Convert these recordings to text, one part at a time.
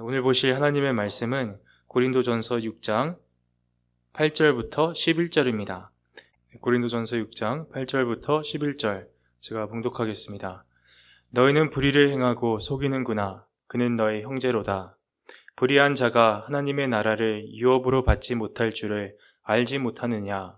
오늘 보실 하나님의 말씀은 고린도전서 6장 8절부터 11절입니다. 고린도전서 6장 8절부터 11절 제가 봉독하겠습니다. 너희는 불의를 행하고 속이는구나. 그는 너의 형제로다. 불의한 자가 하나님의 나라를 유업으로 받지 못할 줄을 알지 못하느냐.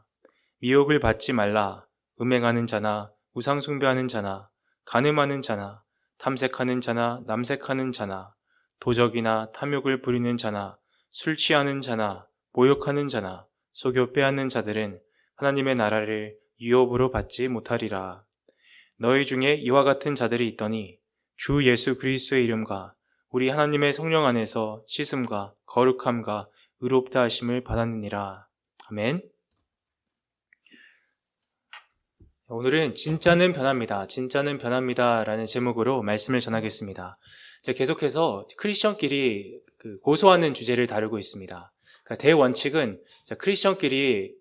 미혹을 받지 말라. 음행하는 자나 우상 숭배하는 자나 간음하는 자나 탐색하는 자나 남색하는 자나 도적이나 탐욕을 부리는 자나 술 취하는 자나 모욕하는 자나 속여 빼앗는 자들은 하나님의 나라를 유업으로 받지 못하리라. 너희 중에 이와 같은 자들이 있더니 주 예수 그리스도의 이름과 우리 하나님의 성령 안에서 씻음과 거룩함과 의롭다 하심을 받았느니라. 아멘. 오늘은 진짜는 변합니다. 진짜는 변합니다 라는 제목으로 말씀을 전하겠습니다. 제가 계속해서 크리스천끼리 고소하는 주제를 다루고 있습니다. 그러니까 대원칙은 크리스천끼리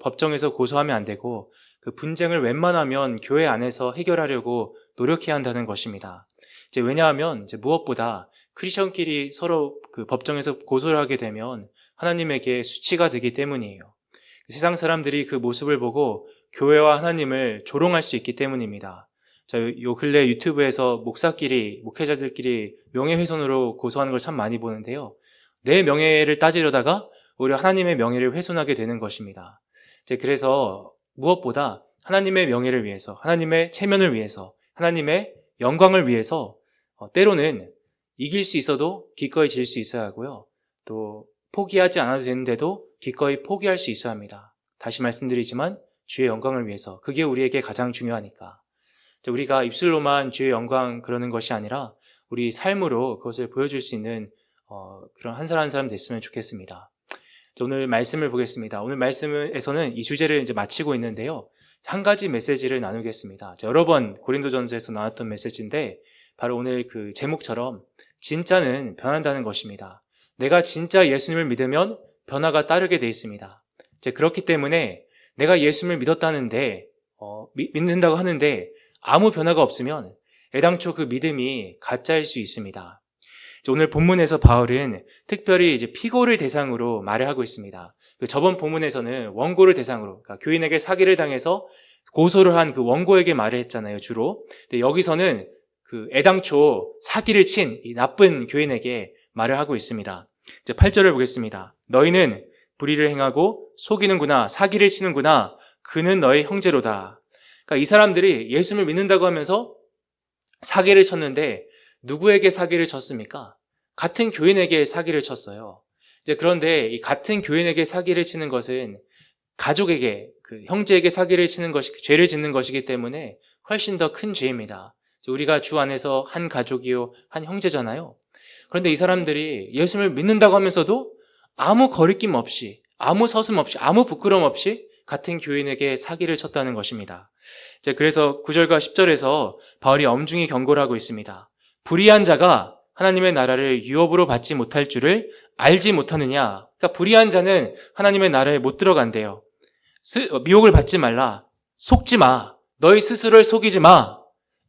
법정에서 고소하면 안 되고 그 분쟁을 웬만하면 교회 안에서 해결하려고 노력해야 한다는 것입니다. 왜냐하면 무엇보다 크리스천끼리 서로 그 법정에서 고소를 하게 되면 하나님에게 수치가 되기 때문이에요. 세상 사람들이 그 모습을 보고 교회와 하나님을 조롱할 수 있기 때문입니다. 요 근래 유튜브에서 목회자들끼리 명예훼손으로 고소하는 걸 참 많이 보는데요. 내 명예를 따지려다가 오히려 하나님의 명예를 훼손하게 되는 것입니다. 그래서 무엇보다 하나님의 명예를 위해서, 하나님의 체면을 위해서, 하나님의 영광을 위해서 때로는 이길 수 있어도 기꺼이 질 수 있어야 하고요. 또 포기하지 않아도 되는데도 기꺼이 포기할 수 있어야 합니다. 다시 말씀드리지만 주의 영광을 위해서, 그게 우리에게 가장 중요하니까. 우리가 입술로만 주의 영광 그러는 것이 아니라 우리 삶으로 그것을 보여줄 수 있는 그런 한 사람 한 사람 됐으면 좋겠습니다. 오늘 말씀을 보겠습니다. 오늘 말씀에서는 이 주제를 이제 마치고 있는데요. 한 가지 메시지를 나누겠습니다. 여러 번 고린도전서에서 나왔던 메시지인데 바로 오늘 그 제목처럼 진짜는 변한다는 것입니다. 내가 진짜 예수님을 믿으면 변화가 따르게 돼 있습니다. 그렇기 때문에 내가 예수님을 믿었다는데 믿는다고 하는데 아무 변화가 없으면 애당초 그 믿음이 가짜일 수 있습니다. 오늘 본문에서 바울은 특별히 이제 피고를 대상으로 말을 하고 있습니다. 저번 본문에서는 원고를 대상으로, 그러니까 교인에게 사기를 당해서 고소를 한 그 원고에게 말을 했잖아요, 주로. 근데 여기서는 그 애당초 사기를 친 이 나쁜 교인에게 말을 하고 있습니다. 이제 8절을 보겠습니다. 너희는 불의를 행하고 속이는구나, 사기를 치는구나, 그는 너의 형제로다. 그러니까 이 사람들이 예수님을 믿는다고 하면서 사기를 쳤는데 누구에게 사기를 쳤습니까? 같은 교인에게 사기를 쳤어요. 그런데 이 같은 교인에게 사기를 치는 것은 가족에게, 그 형제에게 사기를 치는 것이, 죄를 짓는 것이기 때문에 훨씬 더 큰 죄입니다. 우리가 주 안에서 한 가족이요, 한 형제잖아요. 그런데 이 사람들이 예수님을 믿는다고 하면서도 아무 거리낌 없이, 아무 서슴 없이, 아무 부끄럼 없이 같은 교인에게 사기를 쳤다는 것입니다. 그래서 9절과 10절에서 바울이 엄중히 경고를 하고 있습니다. 불의한 자가 하나님의 나라를 유업으로 받지 못할 줄을 알지 못하느냐. 그러니까 불의한 자는 하나님의 나라에 못 들어간대요. 미혹을 받지 말라. 속지 마. 너희 스스로를 속이지 마.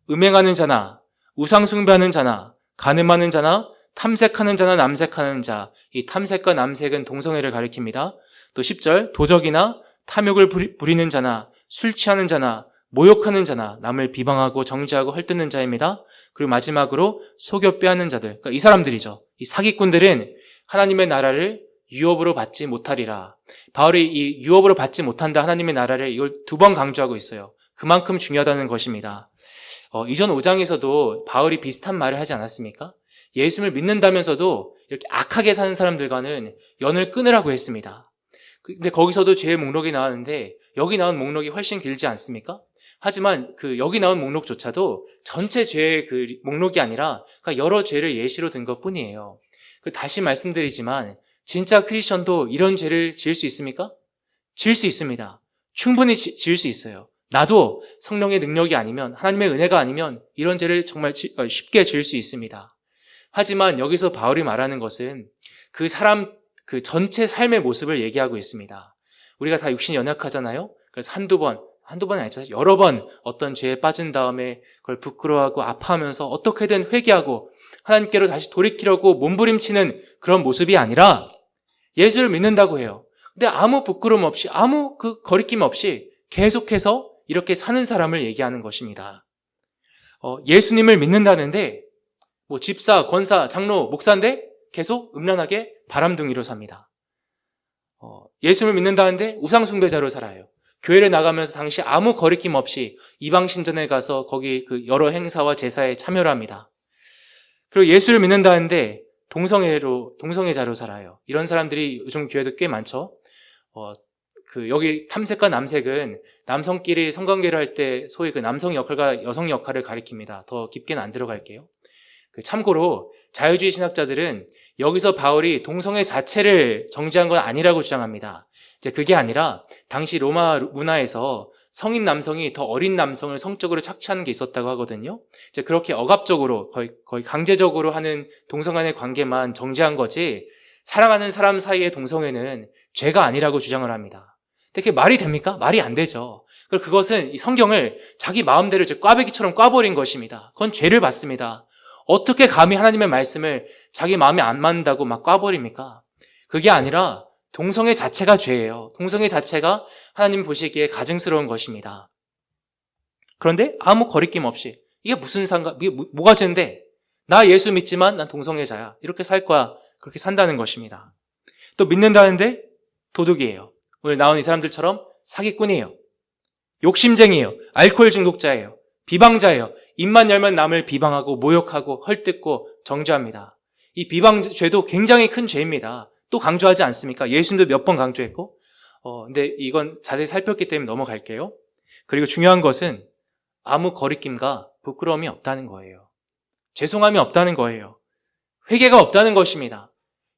음행하는 자나 우상 숭배하는 자나 간음하는 자나 탐색하는 자나 남색하는 자. 이 탐색과 남색은 동성애를 가리킵니다. 또 10절 도적이나 탐욕을 부리는 자나 술 취하는 자나 모욕하는 자나 남을 비방하고 정죄하고 헐뜯는 자입니다. 그리고 마지막으로 속여 빼앗는 자들, 그러니까 이 사람들이죠. 이 사기꾼들은 하나님의 나라를 유업으로 받지 못하리라. 바울이 이 유업으로 받지 못한다, 하나님의 나라를, 이걸 2번 강조하고 있어요. 그만큼 중요하다는 것입니다. 이전 5장에서도 바울이 비슷한 말을 하지 않았습니까? 예수님을 믿는다면서도 이렇게 악하게 사는 사람들과는 연을 끊으라고 했습니다. 근데 거기서도 죄의 목록이 나왔는데 여기 나온 목록이 훨씬 길지 않습니까? 하지만 여기 나온 목록조차도 전체 죄의 그 목록이 아니라 여러 죄를 예시로 든 것뿐이에요. 다시 말씀드리지만 진짜 크리스천도 이런 죄를 지을 수 있습니까? 지을 수 있습니다. 충분히 지을 수 있어요. 나도 성령의 능력이 아니면, 하나님의 은혜가 아니면 이런 죄를 정말 쉽게 지을 수 있습니다. 하지만 여기서 바울이 말하는 것은 그 사람 그 전체 삶의 모습을 얘기하고 있습니다. 우리가 다 육신이 연약하잖아요. 그래서 한두 번이 아니죠. 여러 번 어떤 죄에 빠진 다음에 그걸 부끄러워하고 아파하면서 어떻게든 회개하고 하나님께로 다시 돌이키려고 몸부림치는 그런 모습이 아니라 예수를 믿는다고 해요. 근데 아무 부끄러움 없이, 아무 그 거리낌 없이 계속해서 이렇게 사는 사람을 얘기하는 것입니다. 예수님을 믿는다는데 뭐 집사, 권사, 장로, 목사인데 계속 음란하게 바람둥이로 삽니다. 예수를 믿는다는데 우상숭배자로 살아요. 교회를 나가면서 당시 아무 거리낌 없이 이방신전에 가서 거기 그 여러 행사와 제사에 참여를 합니다. 그리고 예수를 믿는다는데 동성애자로 살아요. 이런 사람들이 요즘 교회도 꽤 많죠. 여기 탐색과 남색은 남성끼리 성관계를 할 때 소위 그 남성 역할과 여성 역할을 가리킵니다. 더 깊게는 안 들어갈게요. 참고로 자유주의 신학자들은 여기서 바울이 동성애 자체를 정죄한 건 아니라고 주장합니다. 이제 그게 아니라 당시 로마 문화에서 성인 남성이 더 어린 남성을 성적으로 착취하는 게 있었다고 하거든요. 이제 그렇게 억압적으로 거의 강제적으로 하는 동성간의 관계만 정죄한 거지 사랑하는 사람 사이의 동성애는 죄가 아니라고 주장을 합니다. 근데 그게 말이 됩니까? 말이 안 되죠. 그것은 이 성경을 자기 마음대로 이제 꽈배기처럼 꽈버린 것입니다. 그건 죄를 받습니다. 어떻게 감히 하나님의 말씀을 자기 마음에 안 맞는다고 막 꽈버립니까? 그게 아니라 동성애 자체가 죄예요. 동성애 자체가 하나님 보시기에 가증스러운 것입니다. 그런데 아무 거리낌 없이 이게 무슨 이게 뭐가 죄인데? 나 예수 믿지만 난 동성애자야. 이렇게 살 거야. 그렇게 산다는 것입니다. 또 믿는다는데 도둑이에요. 오늘 나온 이 사람들처럼 사기꾼이에요. 욕심쟁이에요. 알코올 중독자예요. 비방자예요. 입만 열면 남을 비방하고 모욕하고 헐뜯고 정죄합니다. 이 비방죄도 굉장히 큰 죄입니다. 또 강조하지 않습니까? 예수님도 몇 번 강조했고 근데 이건 자세히 살폈기 때문에 넘어갈게요. 그리고 중요한 것은 아무 거리낌과 부끄러움이 없다는 거예요. 죄송함이 없다는 거예요. 회개가 없다는 것입니다.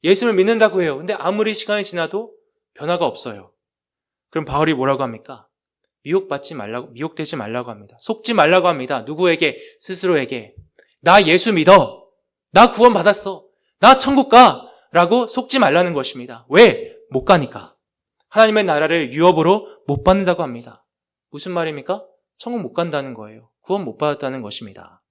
예수를 믿는다고 해요. 근데 아무리 시간이 지나도 변화가 없어요. 그럼 바울이 뭐라고 합니까? 미혹되지 말라고 합니다. 속지 말라고 합니다. 누구에게? 스스로에게. 나 예수 믿어. 나 구원 받았어. 나 천국 가. 라고 속지 말라는 것입니다. 왜? 못 가니까. 하나님의 나라를 유업으로 못 받는다고 합니다. 무슨 말입니까? 천국 못 간다는 거예요. 구원 못 받았다는 것입니다.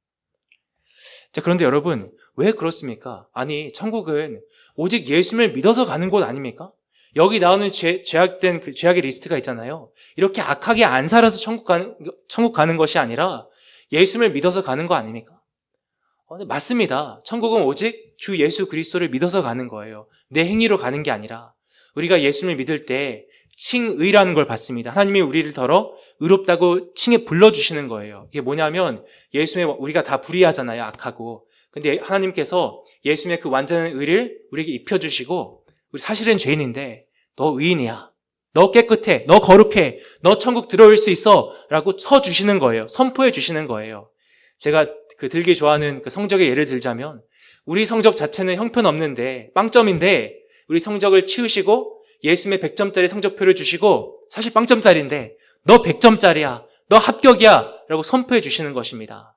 자, 그런데 여러분, 왜 그렇습니까? 아니, 천국은 오직 예수님을 믿어서 가는 곳 아닙니까? 여기 나오는 죄악된 그 죄악의 리스트가 있잖아요. 이렇게 악하게 안 살아서 천국 가는 것이 아니라 예수님을 믿어서 가는 거 아닙니까? 맞습니다. 천국은 오직 주 예수 그리스도를 믿어서 가는 거예요. 내 행위로 가는 게 아니라 우리가 예수님을 믿을 때 칭의라는 걸 받습니다. 하나님이 우리를 더러 의롭다고 칭에 불러주시는 거예요. 이게 뭐냐면 예수님의 우리가 다 불의하잖아요. 악하고. 근데 하나님께서 예수님의 그 완전한 의를 우리에게 입혀주시고 우리 사실은 죄인인데 너 의인이야. 너 깨끗해. 너 거룩해. 너 천국 들어올 수 있어. 라고 쳐주시는 거예요. 선포해 주시는 거예요. 제가 들기 좋아하는 그 성적의 예를 들자면 우리 성적 자체는 형편없는데 빵점인데 우리 성적을 치우시고 예수님의 100점짜리 성적표를 주시고 사실 빵점짜리인데 너 100점짜리야. 너 합격이야. 라고 선포해 주시는 것입니다.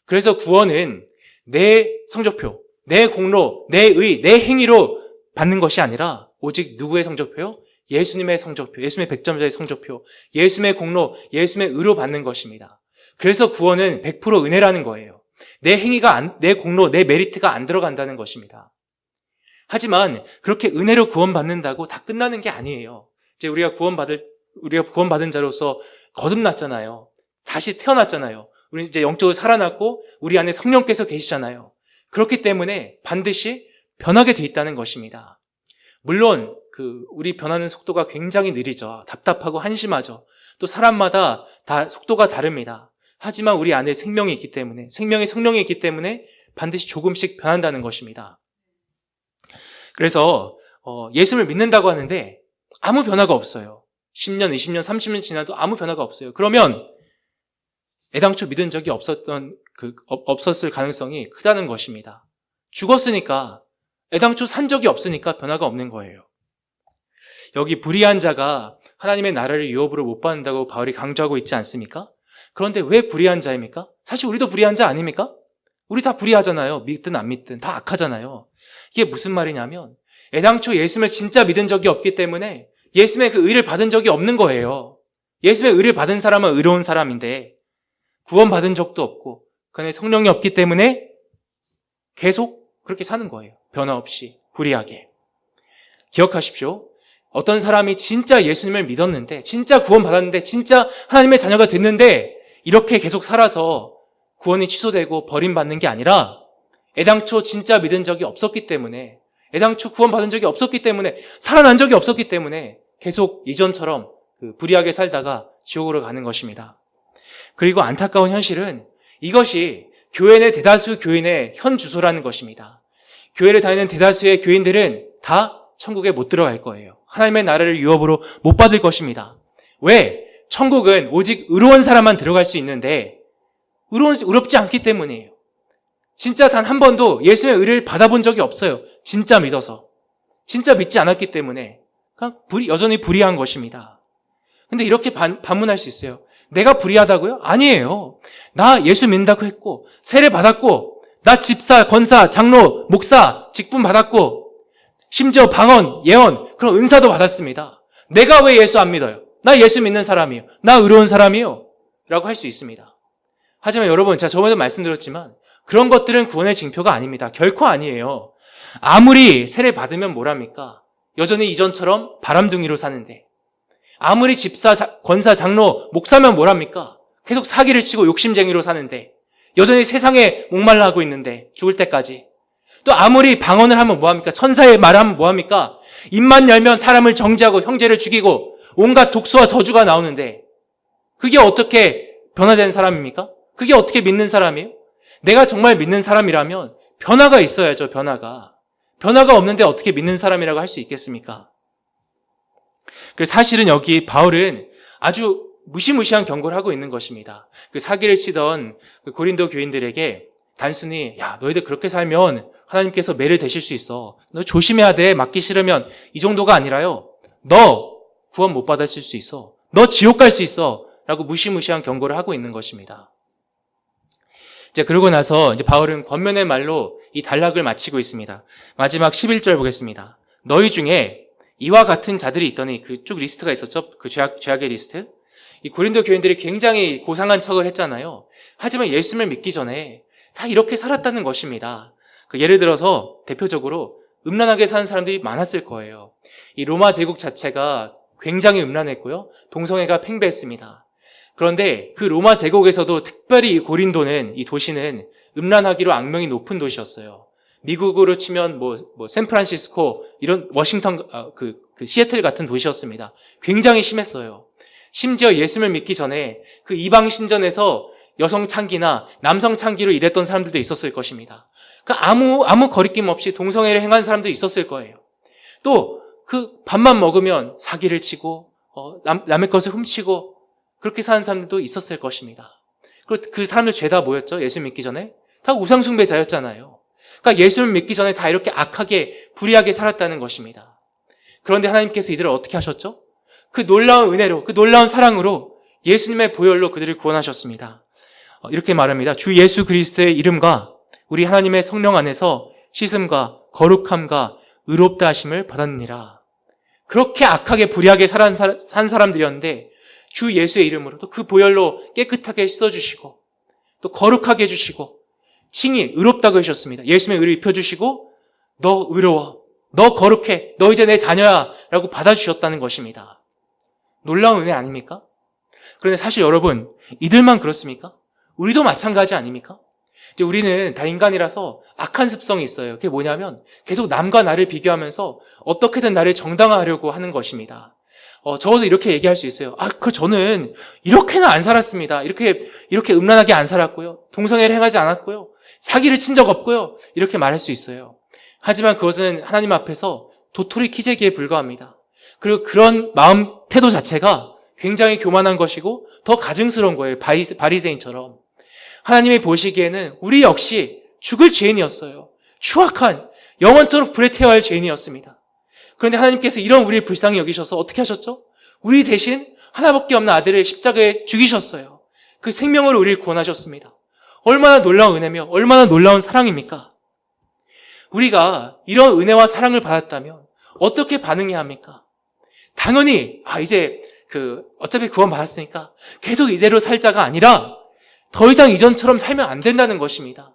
그래서 구원은 내 성적표, 내 공로, 내 의, 내 행위로 받는 것이 아니라 오직 누구의 성적표요? 예수님의 성적표, 예수님의 100점짜리 성적표, 예수님의 공로, 예수님의 의로 받는 것입니다. 그래서 구원은 100% 은혜라는 거예요. 내 행위가, 내 공로, 내 메리트가 안 들어간다는 것입니다. 하지만 그렇게 은혜로 구원받는다고 다 끝나는 게 아니에요. 이제 우리가 구원받은 자로서 거듭났잖아요. 다시 태어났잖아요. 우리 이제 영적으로 살아났고 우리 안에 성령께서 계시잖아요. 그렇기 때문에 반드시 변하게 돼 있다는 것입니다. 물론 우리 변하는 속도가 굉장히 느리죠. 답답하고 한심하죠. 또 사람마다 다 속도가 다릅니다. 하지만 우리 안에 생명이 있기 때문에, 생명의 성령이 있기 때문에 반드시 조금씩 변한다는 것입니다. 그래서 예수를 믿는다고 하는데 아무 변화가 없어요. 10년, 20년, 30년 지나도 아무 변화가 없어요. 그러면 애당초 믿은 적이 없었을 가능성이 크다는 것입니다. 죽었으니까, 애당초 산 적이 없으니까 변화가 없는 거예요. 여기 불의한 자가 하나님의 나라를 유업으로 못 받는다고 바울이 강조하고 있지 않습니까? 그런데 왜 불의한 자입니까? 사실 우리도 불의한 자 아닙니까? 우리 다 불의하잖아요. 믿든 안 믿든 다 악하잖아요. 이게 무슨 말이냐면 애당초 예수님을 진짜 믿은 적이 없기 때문에 예수님의 그 의를 받은 적이 없는 거예요. 예수님의 의를 받은 사람은 의로운 사람인데 구원받은 적도 없고 그 안에 성령이 없기 때문에 계속 그렇게 사는 거예요. 변화 없이, 불의하게. 기억하십시오. 어떤 사람이 진짜 예수님을 믿었는데, 진짜 구원받았는데, 진짜 하나님의 자녀가 됐는데 이렇게 계속 살아서 구원이 취소되고 버림받는 게 아니라 애당초 진짜 믿은 적이 없었기 때문에, 애당초 구원받은 적이 없었기 때문에, 살아난 적이 없었기 때문에 계속 이전처럼 불의하게 살다가 지옥으로 가는 것입니다. 그리고 안타까운 현실은 이것이 교회 내 대다수 교인의 현 주소라는 것입니다. 교회를 다니는 대다수의 교인들은 다 천국에 못 들어갈 거예요. 하나님의 나라를 유업으로 못 받을 것입니다. 왜? 천국은 오직 의로운 사람만 들어갈 수 있는데 의롭지 않기 때문이에요. 진짜 단 한 번도 예수의 의를 받아본 적이 없어요. 진짜 믿어서. 진짜 믿지 않았기 때문에 여전히 불의한 것입니다. 근데 이렇게 반문할 수 있어요. 내가 불의하다고요? 아니에요. 나 예수 믿는다고 했고, 세례 받았고, 나 집사, 권사, 장로, 목사, 직분 받았고, 심지어 방언, 예언, 그런 은사도 받았습니다. 내가 왜 예수 안 믿어요? 나 예수 믿는 사람이에요. 나 의로운 사람이에요. 라고 할 수 있습니다. 하지만 여러분, 제가 저번에도 말씀드렸지만 그런 것들은 구원의 징표가 아닙니다. 결코 아니에요. 아무리 세례 받으면 뭐랍니까? 여전히 이전처럼 바람둥이로 사는데, 아무리 집사, 권사, 장로, 목사면 뭐랍니까? 계속 사기를 치고 욕심쟁이로 사는데, 여전히 세상에 목말라 하고 있는데, 죽을 때까지. 또 아무리 방언을 하면 뭐합니까? 천사의 말을 하면 뭐합니까? 입만 열면 사람을 정죄하고 형제를 죽이고 온갖 독소와 저주가 나오는데, 그게 어떻게 변화된 사람입니까? 그게 어떻게 믿는 사람이에요? 내가 정말 믿는 사람이라면 변화가 있어야죠, 변화가. 변화가 없는데 어떻게 믿는 사람이라고 할 수 있겠습니까? 그래서 사실은 여기 바울은 아주 무시무시한 경고를 하고 있는 것입니다. 그 사기를 치던 그 고린도 교인들에게 단순히 야, 너희들 그렇게 살면 하나님께서 매를 대실 수 있어. 너 조심해야 돼. 맞기 싫으면, 이 정도가 아니라요. 너 구원 못 받았을 수 있어. 너 지옥 갈 수 있어. 라고 무시무시한 경고를 하고 있는 것입니다. 이제 그러고 나서 이제 바울은 권면의 말로 이 단락을 마치고 있습니다. 마지막 11절 보겠습니다. 너희 중에 이와 같은 자들이 있더니, 그 쭉 리스트가 있었죠. 그 죄악의 리스트. 이 고린도 교인들이 굉장히 고상한 척을 했잖아요. 하지만 예수님을 믿기 전에 다 이렇게 살았다는 것입니다. 예를 들어서 대표적으로 음란하게 사는 사람들이 많았을 거예요. 이 로마 제국 자체가 굉장히 음란했고요. 동성애가 팽배했습니다. 그런데 그 로마 제국에서도 특별히 이 고린도는, 이 도시는 음란하기로 악명이 높은 도시였어요. 미국으로 치면 샌프란시스코, 이런 워싱턴, 그 시애틀 같은 도시였습니다. 굉장히 심했어요. 심지어 예수를 믿기 전에 그 이방 신전에서 여성 창기나 남성 창기로 일했던 사람들도 있었을 것입니다. 그러니까 아무 거리낌 없이 동성애를 행한 사람도 있었을 거예요. 또 그 밥만 먹으면 사기를 치고 남의 것을 훔치고 그렇게 사는 사람들도 있었을 것입니다. 그리고 그 사람들 죄 다 뭐였죠? 예수 믿기 전에 다 우상숭배자였잖아요. 그러니까 예수를 믿기 전에 다 이렇게 악하게 불의하게 살았다는 것입니다. 그런데 하나님께서 이들을 어떻게 하셨죠? 그 놀라운 은혜로, 그 놀라운 사랑으로 예수님의 보혈로 그들을 구원하셨습니다. 이렇게 말합니다. 주 예수 그리스도의 이름과 우리 하나님의 성령 안에서 씻음과 거룩함과 의롭다 하심을 받았느니라. 그렇게 악하게 불의하게 산 사람들이었는데 주 예수의 이름으로 또 그 보혈로 깨끗하게 씻어주시고 또 거룩하게 해주시고 칭히 의롭다고 하셨습니다. 예수님의 의를 입혀주시고 너 의로워, 너 거룩해, 너 이제 내 자녀야 라고 받아주셨다는 것입니다. 놀라운 은혜 아닙니까? 그런데 사실 여러분, 이들만 그렇습니까? 우리도 마찬가지 아닙니까? 이제 우리는 다 인간이라서 악한 습성이 있어요. 그게 뭐냐면 계속 남과 나를 비교하면서 어떻게든 나를 정당화하려고 하는 것입니다. 적어도 이렇게 얘기할 수 있어요. 저는 이렇게는 안 살았습니다. 이렇게 음란하게 안 살았고요. 동성애를 행하지 않았고요. 사기를 친 적 없고요. 이렇게 말할 수 있어요. 하지만 그것은 하나님 앞에서 도토리 키재기에 불과합니다. 그리고 그런 마음 태도 자체가 굉장히 교만한 것이고 더 가증스러운 거예요. 바리새인처럼. 하나님이 보시기에는 우리 역시 죽을 죄인이었어요. 추악한, 영원토록 불에 태워야 할 죄인이었습니다. 그런데 하나님께서 이런 우리를 불쌍히 여기셔서 어떻게 하셨죠? 우리 대신 하나밖에 없는 아들을 십자가에 죽이셨어요. 그 생명으로 우리를 구원하셨습니다. 얼마나 놀라운 은혜며 얼마나 놀라운 사랑입니까? 우리가 이런 은혜와 사랑을 받았다면 어떻게 반응해야 합니까? 당연히 이제 어차피 구원 받았으니까 계속 이대로 살자가 아니라 더 이상 이전처럼 살면 안 된다는 것입니다.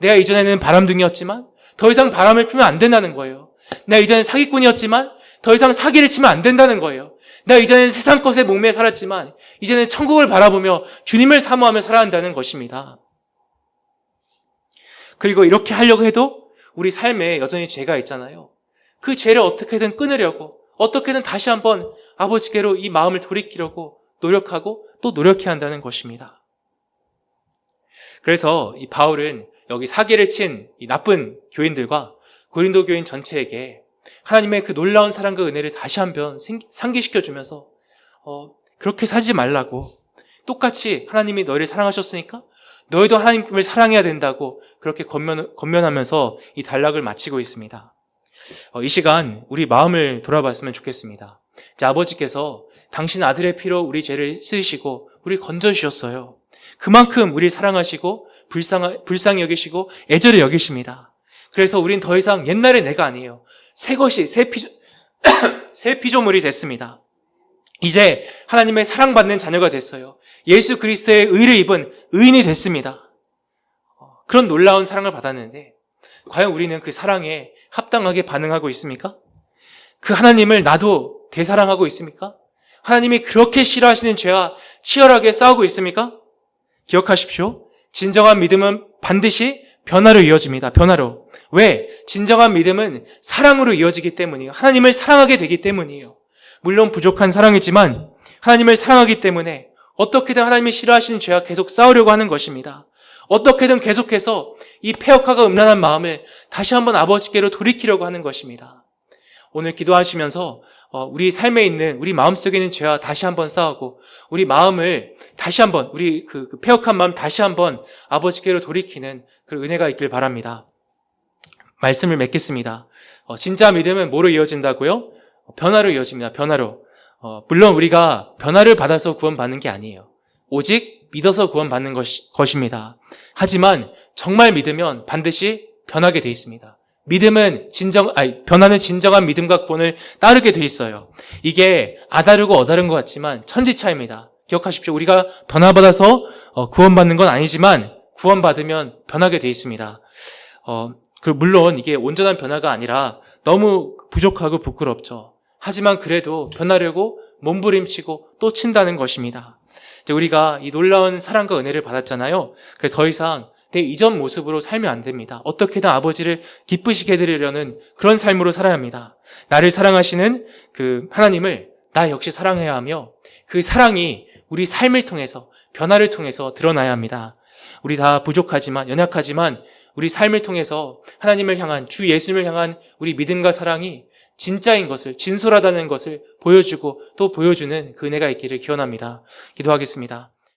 내가 이전에는 바람둥이였지만 더 이상 바람을 피면 안 된다는 거예요. 내가 이전엔 사기꾼이었지만 더 이상 사기를 치면 안 된다는 거예요. 내가 이전에는 세상 것에 목매여 살았지만 이제는 천국을 바라보며 주님을 사모하며 살아야 한다는 것입니다. 그리고 이렇게 하려고 해도 우리 삶에 여전히 죄가 있잖아요. 그 죄를 어떻게든 끊으려고, 어떻게든 다시 한번 아버지께로 이 마음을 돌이키려고 노력하고 또 노력해야 한다는 것입니다. 그래서 이 바울은 여기 사기를 친 이 나쁜 교인들과 고린도 교인 전체에게 하나님의 그 놀라운 사랑과 은혜를 다시 한번 상기시켜주면서 그렇게 살지 말라고, 똑같이 하나님이 너희를 사랑하셨으니까 너희도 하나님을 사랑해야 된다고 그렇게 권면하면서 이 단락을 마치고 있습니다. 이 시간 우리 마음을 돌아봤으면 좋겠습니다. 아버지께서 당신 아들의 피로 우리 죄를 씻으시고 우리 건져주셨어요. 그만큼 우리를 사랑하시고 불쌍히 여기시고 애절히 여기십니다. 그래서 우린 더 이상 옛날의 내가 아니에요. 새 피조물이 됐습니다. 이제 하나님의 사랑받는 자녀가 됐어요. 예수 그리스도의 의를 입은 의인이 됐습니다. 그런 놀라운 사랑을 받았는데 과연 우리는 그 사랑에 합당하게 반응하고 있습니까? 그 하나님을 나도 대사랑하고 있습니까? 하나님이 그렇게 싫어하시는 죄와 치열하게 싸우고 있습니까? 기억하십시오. 진정한 믿음은 반드시 변화로 이어집니다. 변화로. 왜? 진정한 믿음은 사랑으로 이어지기 때문이에요. 하나님을 사랑하게 되기 때문이에요. 물론 부족한 사랑이지만 하나님을 사랑하기 때문에 어떻게든 하나님이 싫어하시는 죄와 계속 싸우려고 하는 것입니다. 어떻게든 계속해서 이 패역화가 음란한 마음을 다시 한번 아버지께로 돌이키려고 하는 것입니다. 오늘 기도하시면서 우리 삶에 있는, 우리 마음속에 있는 죄와 다시 한번 싸우고 우리 마음을 다시 한번, 우리 그 패역한 마음 다시 한번 아버지께로 돌이키는 그 은혜가 있길 바랍니다. 말씀을 맺겠습니다. 진짜 믿음은 뭐로 이어진다고요? 변화로 이어집니다. 변화로. 물론 우리가 변화를 받아서 구원받는 게 아니에요. 오직 믿어서 구원받는 것입니다. 하지만 정말 믿으면 반드시 변하게 돼 있습니다. 변화는 진정한 믿음과 구원을 따르게 돼 있어요. 이게 아다르고 어다른 것 같지만 천지차이입니다. 기억하십시오. 우리가 변화받아서 구원받는 건 아니지만 구원받으면 변하게 돼 있습니다. 물론 이게 온전한 변화가 아니라 너무 부족하고 부끄럽죠. 하지만 그래도 변하려고 몸부림치고 또 친다는 것입니다. 이제 우리가 이 놀라운 사랑과 은혜를 받았잖아요. 그래서 더 이상 내 이전 모습으로 살면 안 됩니다. 어떻게든 아버지를 기쁘시게 해드리려는 그런 삶으로 살아야 합니다. 나를 사랑하시는 그 하나님을 나 역시 사랑해야 하며 그 사랑이 우리 삶을 통해서, 변화를 통해서 드러나야 합니다. 우리 다 부족하지만, 연약하지만 우리 삶을 통해서 하나님을 향한, 주 예수님을 향한 우리 믿음과 사랑이 진짜인 것을, 진솔하다는 것을 보여주고 또 보여주는 그 은혜가 있기를 기원합니다. 기도하겠습니다.